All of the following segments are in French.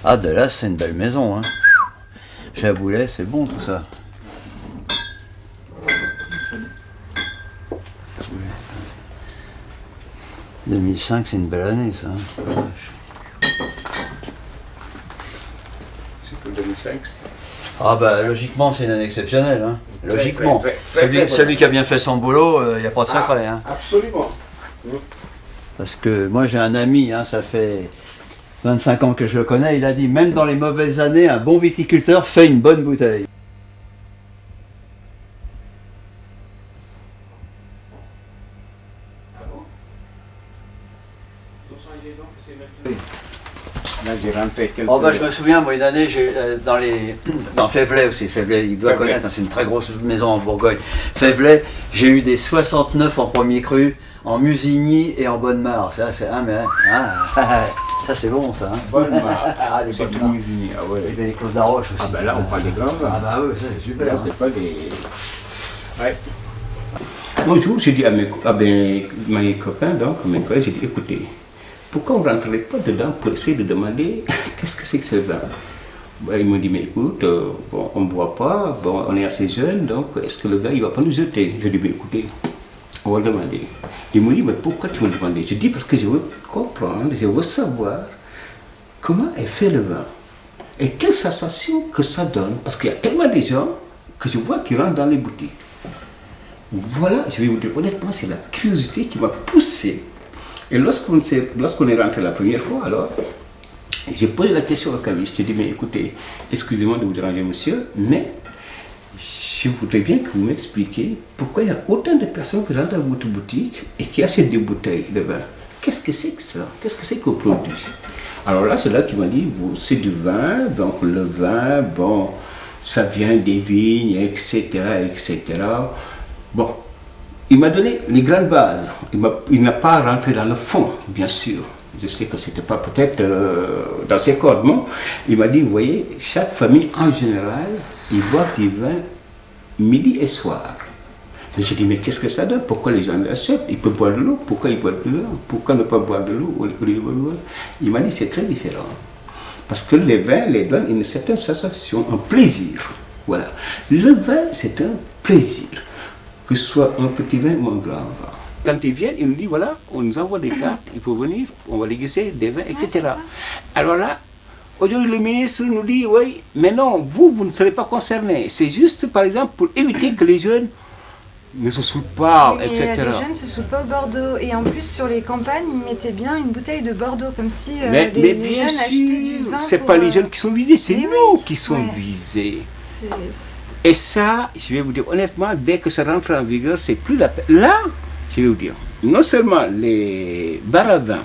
Ah, Dallas, c'est une belle maison. Hein. Chaboulet, c'est bon tout ça. 2005, c'est une belle année, ça. Hein. C'est pour 2005. Ah bah logiquement, c'est une année exceptionnelle. Hein. Logiquement. Très Celui qui a bien fait son boulot, il n'y a pas de secret. Hein. Absolument. Parce que moi, j'ai un ami, hein, ça fait 25 ans que je le connais, il a dit, même dans les mauvaises années, un bon viticulteur fait une bonne bouteille. Là, j'ai rentré quelques... Oh bah, je me souviens, moi, une année, dans Févelet aussi, Févelet, il doit Févelet. connaître, hein, c'est une très grosse maison en Bourgogne. Févelet, j'ai eu des 69 en premier cru, en Musigny et en Bonne-Mare. Ça, c'est ça c'est bon, ça. Hein. Bonne-Mare. Ah, les C'est tout Bonne-Mare. Musigny, ah ouais. Et bien les Clos d'Arroche aussi. Ah ben là, on parle des grands vins. Ah bah oui, ça c'est super. Là, Hein. c'est pas des... Ouais. Bonjour, j'ai dit à mes copains, donc, mes collègues, j'ai dit, écoutez, pourquoi on ne rentrerait pas dedans pour essayer de demander qu'est-ce que c'est que ce vin? Bon, ils m'ont dit, mais écoute, bon, on ne boit pas, bon, on est assez jeune, donc est-ce que le gars, il ne va pas nous jeter? Je dis, mais écoutez, on va demander. Ils m'ont dit, mais pourquoi tu me demandes? Je dis, parce que je veux comprendre, je veux savoir comment est fait le vin. Et quelle sensation que ça donne, parce qu'il y a tellement de gens que je vois qui rentrent dans les boutiques. Voilà, je vais vous dire, honnêtement, c'est la curiosité qui m'a poussé. Et lorsqu'on est rentré la première fois, alors, j'ai posé la question au caviste. Je dis, mais écoutez, excusez-moi de vous déranger, monsieur, mais je voudrais bien que vous m'expliquiez pourquoi il y a autant de personnes qui rentrent dans votre boutique et qui achètent des bouteilles de vin. Qu'est-ce que c'est que ça? Qu'est-ce que c'est qu'on produit? Alors là, c'est là qu'il m'a dit, c'est du vin, donc le vin, bon, ça vient des vignes, etc., etc. Bon, il m'a donné les grandes bases. Il n'a pas rentré dans le fond, bien sûr. Je sais que ce n'était pas peut-être dans ses cordes, non. Il m'a dit, vous voyez, chaque famille en général, ils boivent du vin midi et soir. J'ai dit, mais qu'est-ce que ça donne? Pourquoi les gens l'achètent? Ils peuvent boire de l'eau. Pourquoi ils boivent de l'eau? Pourquoi ne pas boire de l'eau? Il m'a dit, c'est très différent. Parce que les vins les donnent une certaine sensation, un plaisir. Voilà. Le vin, c'est un plaisir. Que ce soit un petit vin ou un grand vin. Quand ils viennent, ils nous disent, voilà, on nous envoie des cartes, il faut venir, on va déguster des vins, etc. Alors là, aujourd'hui, le ministre nous dit, oui, mais non, vous ne serez pas concernés. C'est juste, par exemple, pour éviter que les jeunes ne se saoulent pas, oui, etc. Les jeunes ne se saoulent pas au Bordeaux. Et en plus, sur les campagnes, ils mettaient bien une bouteille de Bordeaux, comme si mais les bien jeunes achetaient du vin. C'est pour, pas les jeunes qui sont visés, c'est mais nous oui, qui sommes visés. C'est- Et ça, je vais vous dire honnêtement, dès que ça rentre en vigueur, c'est plus la peine. Là, je vais vous dire, non seulement les bars à vin,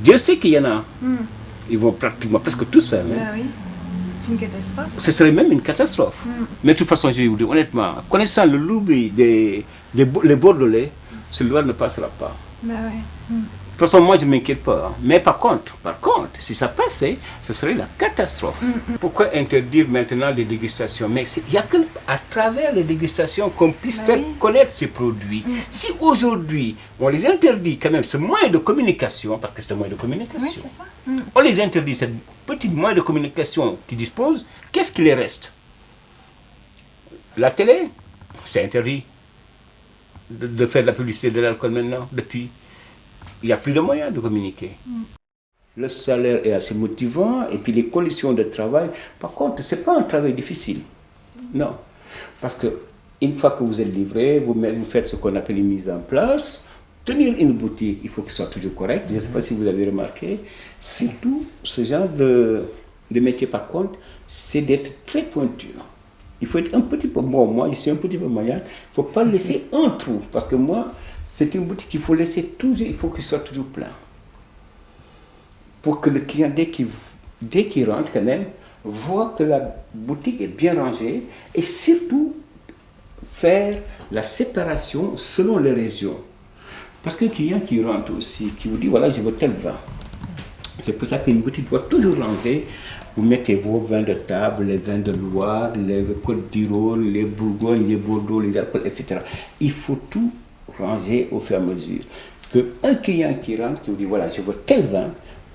Dieu sait qu'il y en a, ils vont pratiquement presque tous faire. Bah oui, c'est une catastrophe. Ce serait même une catastrophe. Mais de toute façon, je vais vous dire honnêtement, connaissant le lobby les Bordelais, celui-là ne passera pas. Bah ouais. De toute façon, moi, je ne m'inquiète pas. Hein. Mais par contre, si ça passait, ce serait la catastrophe. Pourquoi interdire maintenant les dégustations? Mais il n'y a qu'à travers les dégustations qu'on puisse faire connaître ces produits. Si aujourd'hui, on les interdit quand même, ce moyen de communication, parce que c'est un moyen de communication, Oui, c'est ça. on les interdit, cette petite moyen de communication qui dispose, qu'est-ce qui les reste? La télé, c'est interdit de faire de la publicité de l'alcool maintenant, depuis. Il n'y a plus de moyens de communiquer. Le salaire est assez motivant et puis les conditions de travail, par contre, ce n'est pas un travail difficile. Non. Parce qu'une fois que vous êtes livré, vous faites ce qu'on appelle une mise en place. Tenir une boutique, il faut qu'il soit toujours correct. Je ne sais pas si vous avez remarqué. Surtout, ce genre de métier, par contre, c'est d'être très pointu. Il faut être un petit peu, moi je suis un petit peu moyen, il ne faut pas laisser un trou. Parce que moi, c'est une boutique qu'il faut laisser toujours, il faut qu'il soit toujours plein. Pour que le client, dès qu'il rentre quand même, voit que la boutique est bien rangée et surtout faire la séparation selon les régions. Parce qu'un client qui rentre aussi, qui vous dit voilà, je veux tel vin. C'est pour ça qu'une boutique doit toujours ranger. Vous mettez vos vins de table, les vins de Loire, les Côtes d'Irône, les Bourgognes, les Bordeaux, les alcools, etc. Il faut tout ranger au fur et à mesure. Qu'un client qui rentre, qui vous dit voilà, je veux tel vin,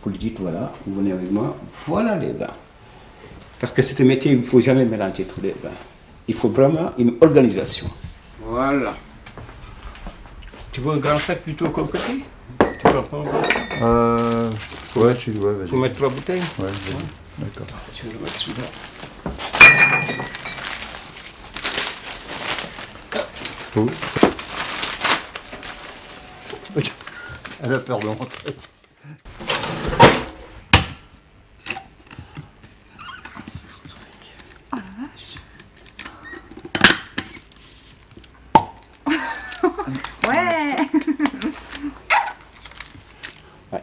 Vous lui dites, voilà, vous venez avec moi, voilà les bains. Parce que c'est un métier, il ne faut jamais mélanger tous les bains. Il faut vraiment une organisation. Voilà. Tu veux un grand sac plutôt qu'un petit? Tu veux prendre un grand sac? Ouais, vas-y. Faut mettre 3 bouteilles? Ouais, vas-y. D'accord. Je vais le mettre celui-là. Oh. Elle a peur de rentrer. Ouais. Ouais.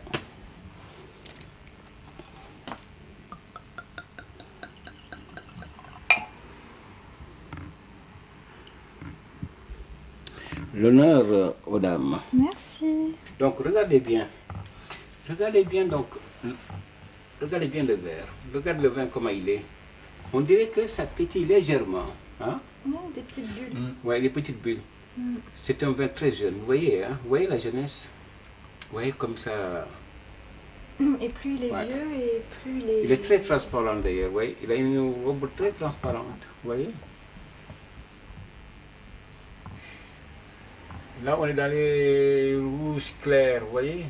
L'honneur aux dames. Merci. Donc regardez bien. Regardez bien donc. Regardez bien le verre. Regardez le vin comment il est. On dirait que ça pétille légèrement. Hein? Des petites bulles. Ouais, les petites bulles. C'est un vin très jeune. Vous voyez, hein? Vous voyez la jeunesse? Vous voyez comme ça. Et plus il est Ouais. vieux et plus il est... Il est très transparent d'ailleurs. Vous voyez? Il a une robe très transparente. Vous voyez? Là, on est dans les rouges clairs. Vous voyez?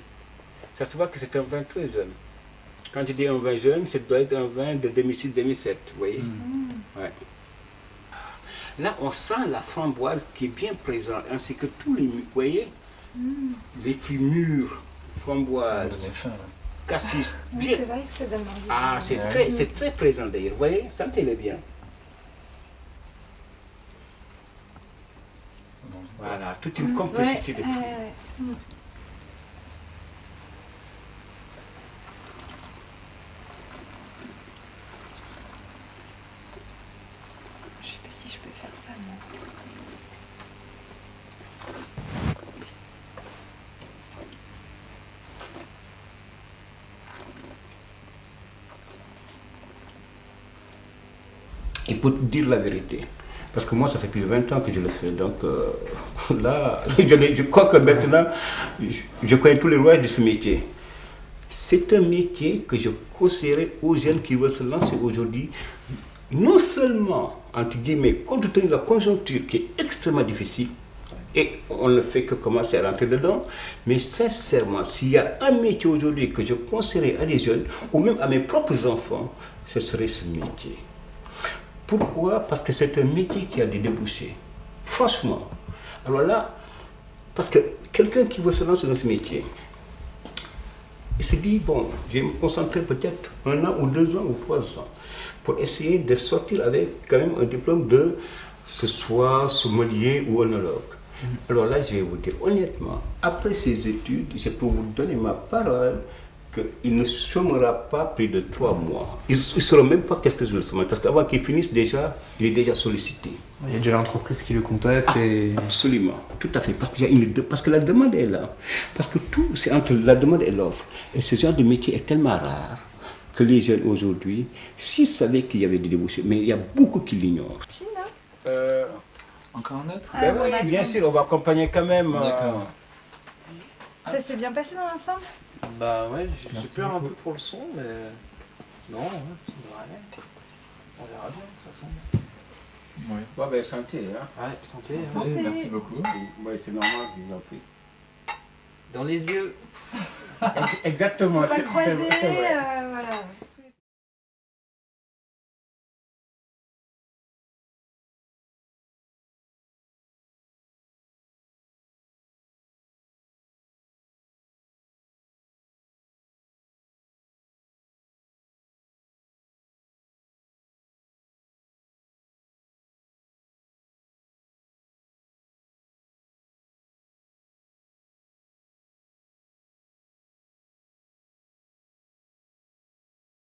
Ça se voit que c'est un vin très jeune. Quand je dis un vin jeune, ça doit être un vin de 2006-2007. Vous voyez? Ouais. Là, on sent la framboise qui est bien présente, ainsi que tous les, vous voyez, les fruits mûrs, framboises, cassis, Oui, bien. c'est vrai que ça donne envie. Ah, c'est très présent d'ailleurs, vous voyez, sentez-le bien. Voilà, toute une complicité de fruits. Je sais pas si je peux faire ça, moi. Il faut dire la vérité. Parce que moi, ça fait plus de 20 ans que je le fais. Donc là, je crois que maintenant, je connais tous les rouages de ce métier. C'est un métier que je conseillerais aux jeunes qui veulent se lancer aujourd'hui, non seulement, entre guillemets, compte tenu de la conjoncture qui est extrêmement difficile, et on ne fait que commencer à rentrer dedans, mais sincèrement, s'il y a un métier aujourd'hui que je conseillerais à des jeunes, ou même à mes propres enfants, ce serait ce métier. Pourquoi? Parce que c'est un métier qui a des débouchés. Franchement. Alors là, parce que quelqu'un qui veut se lancer dans ce métier, il se dit, bon, je vais me concentrer peut-être 1 an ou 2 ans ou 3 ans pour essayer de sortir avec quand même un diplôme de ce soit sommelier ou onologue. Alors là, je vais vous dire honnêtement, après ces études, je peux vous donner ma parole qu'il ne chômera pas plus de 3 mois. Il ne saura même pas qu'est-ce que c'est le chômage, parce qu'avant qu'il finisse déjà, il est déjà sollicité. Il y a déjà l'entreprise qui le contacte et... Absolument, tout à fait, parce parce que la demande est là. Parce que tout, c'est entre la demande et l'offre. Et ce genre de métier est tellement rare que les jeunes aujourd'hui, s'ils savaient qu'il y avait des débouchés, mais il y a beaucoup qui l'ignorent. Encore un autre? Ben oui, bien sûr, on va accompagner quand même. D'accord. Ça s'est bien passé dans l'ensemble? Bah ouais, j'ai peur un peu pour le son, mais... Non, ouais, ça devrait aller. On verra bien, de toute façon. Ouais. Bon, ben santé, hein. Ouais, santé. Santé. Ouais. Merci beaucoup. Oui, c'est normal, je vous en prie. Dans les yeux. Exactement, On va c'est croiser, vrai.